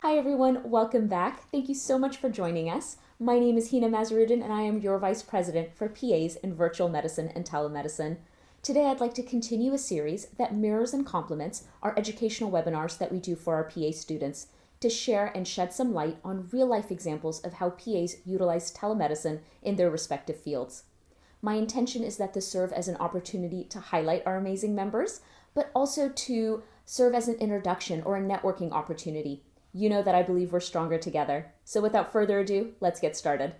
Hi everyone, welcome back. Thank you so much for joining us. My name is Hina Mazarudin and I am your Vice President for PAs in Virtual Medicine and Telemedicine. Today I'd like to continue a series that mirrors and complements our educational webinars that we do for our PA students to share and shed some light on real-life examples of how PAs utilize telemedicine in their respective fields. My intention is that this serve as an opportunity to highlight our amazing members, but also to serve as an introduction or a networking opportunity. You know that I believe we're stronger together. So without further ado, let's get started.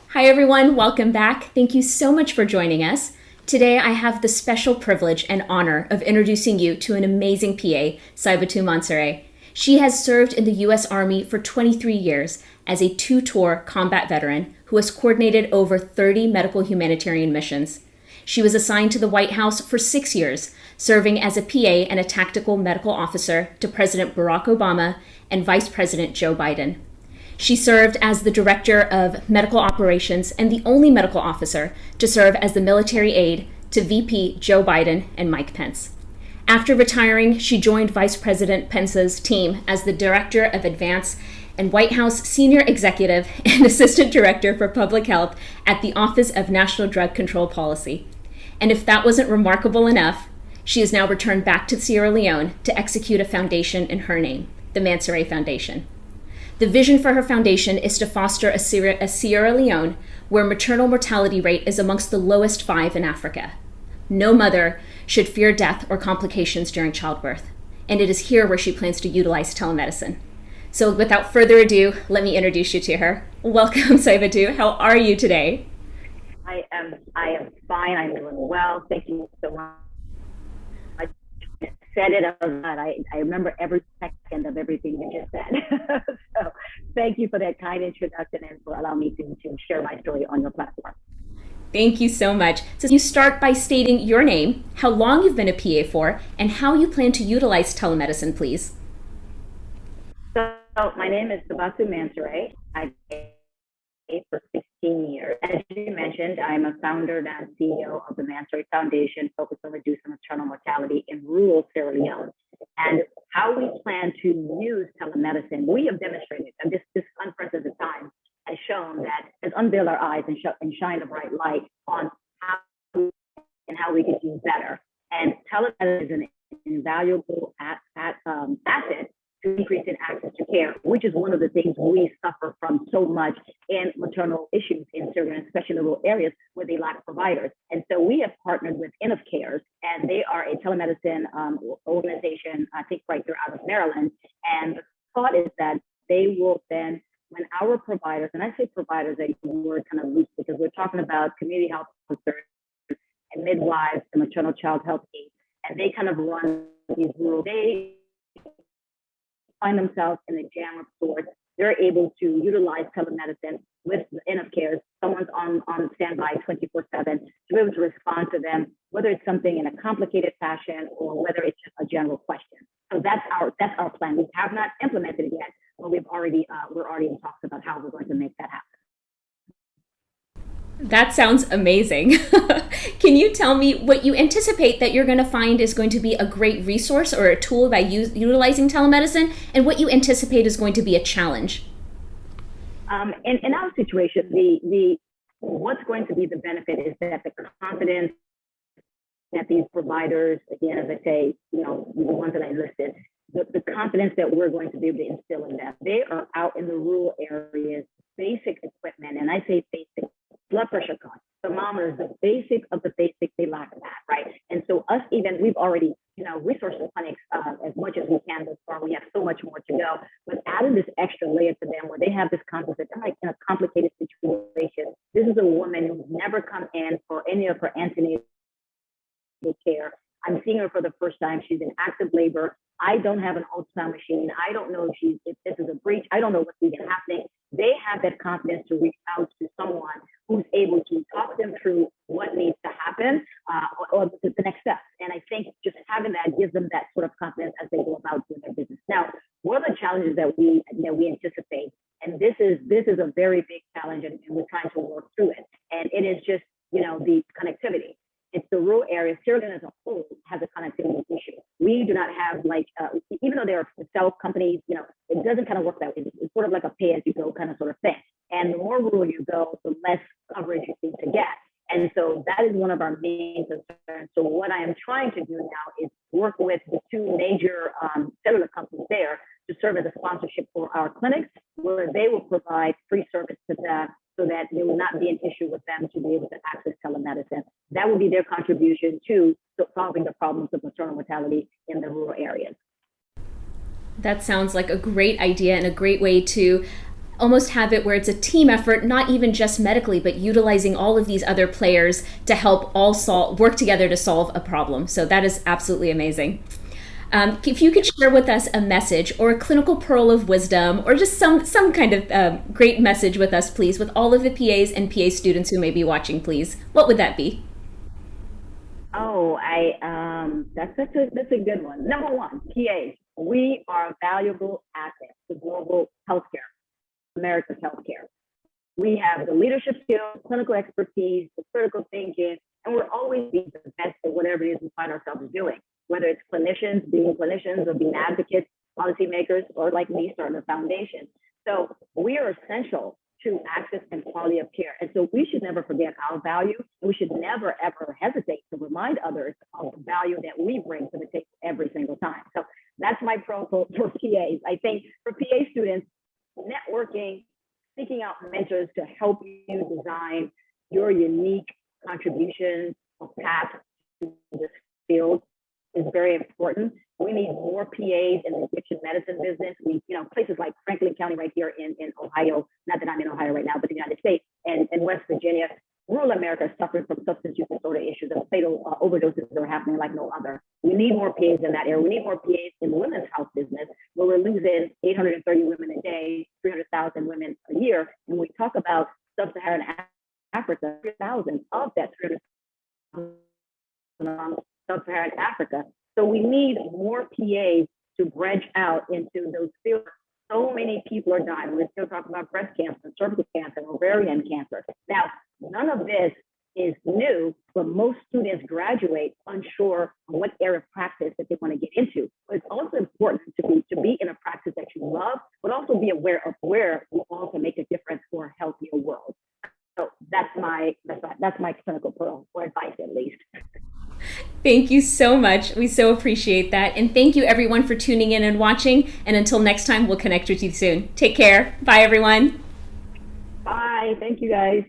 Hi everyone, welcome back. Thank you so much for joining us. Today I have the special privilege and honor of introducing you to an amazing PA, Saibatu Mansaray. She has served in the U.S. Army for 23 years as a two-tour combat veteran who has coordinated over 30 medical humanitarian missions. She was assigned to the White House for 6 years, serving as a PA and a tactical medical officer to President Barack Obama and Vice President Joe Biden. She served as the Director of Medical Operations and the only medical officer to serve as the military aide to VP Joe Biden and Mike Pence. After retiring, she joined Vice President Pence's team as the Director of Advance and White House Senior Executive and Assistant Director for Public Health at the Office of National Drug Control Policy. And if that wasn't remarkable enough, she has now returned back to Sierra Leone to execute a foundation in her name, the Mansaray Foundation. The vision for her foundation is to foster a Sierra Leone where maternal mortality rate is amongst the lowest 5 in Africa. No mother should fear death or complications during childbirth, and it is here where she plans to utilize telemedicine. So without further ado, let me introduce you to her. Welcome, Saibatu. How are you today? I am fine. I'm doing well. Thank you so much. I said it out loud. I remember every second of everything you just said. So thank you for that kind introduction and for allowing me to share my story on your platform. Thank you so much. So you start by stating your name, how long you've been a PA for, and how you plan to utilize telemedicine, please. So my name is Saibatu Mansaray. I've been for 16 years. As you mentioned, I'm a founder and CEO of the Mansaray Foundation, focused on reducing maternal mortality in rural Sierra Leone. And how we plan to use telemedicine, we have demonstrated, and this unprecedented time has shown that, has unveiled our eyes and shined a bright light on how we could do better. And telemedicine is an invaluable asset to increase in access to care, which is one of the things we suffer from so much in maternal issues in Syria, especially in the rural areas where they lack providers. And so we have partnered with Enough Cares, and they are a telemedicine organization, I think right here out of Maryland. And the thought is that they will then, when our providers, and I say providers, that word kind of loose because we're talking about community health officers and midwives and maternal child health aides, and they kind of run these rural days, find themselves in a jam of sorts. They're able to utilize telemedicine with Enough Cares. Someone's on standby 24/7 to be able to respond to them, whether it's something in a complicated fashion or whether it's just a general question. So that's our plan. We have not implemented it yet, but we're already in talks about how we're going to make that happen. That sounds amazing. Can you tell me what you anticipate that you're going to find is going to be a great resource or a tool by utilizing telemedicine, and what you anticipate is going to be a challenge? In our situation, what's going to be the benefit is that the confidence that these providers, again, as I say, the ones that I listed, the confidence that we're going to be able to instill in them. They are out in the rural areas, basic equipment, and I say basic, blood pressure cuff, thermometers, the basic of the basics, they lack that, right? And so we've already, resourced the clinics as much as we can thus far. We have so much more to go, but adding this extra layer to them where they have this confidence that they're like in a complicated situation. This is a woman who's never come in for any of her antenatal care. I'm seeing her for the first time. She's in active labor. I don't have an ultrasound machine. I don't know if this is a breach. I don't know what's even happening. They have that confidence to reach out to someone who's able to talk them through what needs to happen or the next steps. And I think just having that gives them that sort of confidence as they go about doing their business. Now, what are the challenges that we anticipate? And this is a very big challenge, and we're trying to work through it. And it is just the connectivity. It's the rural area. Sierra Leone as a whole has a connectivity issue. We do not have like, even though there are cell companies, it doesn't kind of work that way. It's sort of like a pay as you go kind of sort of thing. And the more rural you go, the less coverage you need to get. And so that is one of our main concerns. So what I am trying to do now is work with the two major cellular companies there to serve as a sponsorship for our clinics, where they will provide free service to that so that there will not be an issue with them to be able to access telemedicine. That will be their contribution to solving the problems of maternal mortality in the rural areas. That sounds like a great idea and a great way to almost have it where it's a team effort, not even just medically, but utilizing all of these other players to help all work together to solve a problem. So that is absolutely amazing. If you could share with us a message or a clinical pearl of wisdom or just some kind of great message with us, please, with all of the PAs and PA students who may be watching, please, what would that be? Oh, that's a good one. Number one, PAs. We are a valuable asset to global healthcare, America's healthcare. We have the leadership skills, clinical expertise, the critical thinking, and we're always being the best at whatever it is we find ourselves doing, whether it's being clinicians or being advocates, policymakers, or like me, starting a foundation. So we are essential to access and quality of care. And so we should never forget our value. And we should never, ever hesitate to remind others of the value that we bring to the table every single time. So that's my pro for PAs. I think for PA students, networking, seeking out mentors to help you design your unique contributions or path to this field is very important. We need more PAs in the addiction medicine business. Places like Franklin County right here in Ohio, not that I'm in Ohio right now, but the United States and West Virginia, rural America is suffering from substance use disorder issues and fatal overdoses are happening like no other. We need more PAs in that area. We need more PAs in the women's health business, where we're losing 830 women a day, 300,000 women a year. And we talk about sub-Saharan Africa, 3,000 of that 300,000 sub-Saharan Africa. So we need more PAs to branch out into those fields. So many people are dying. We're still talking about breast cancer, cervical cancer, ovarian cancer. Now, none of this is new, but most students graduate unsure on what area of practice that they want to get into. But it's also important to be in a practice that you love, but also be aware of where you all can make a difference for a healthier world. So that's my clinical pearl, or advice at least. Thank you so much. We so appreciate that. And thank you everyone for tuning in and watching. And until next time, we'll connect with you soon. Take care. Bye, everyone. Bye. Thank you, guys.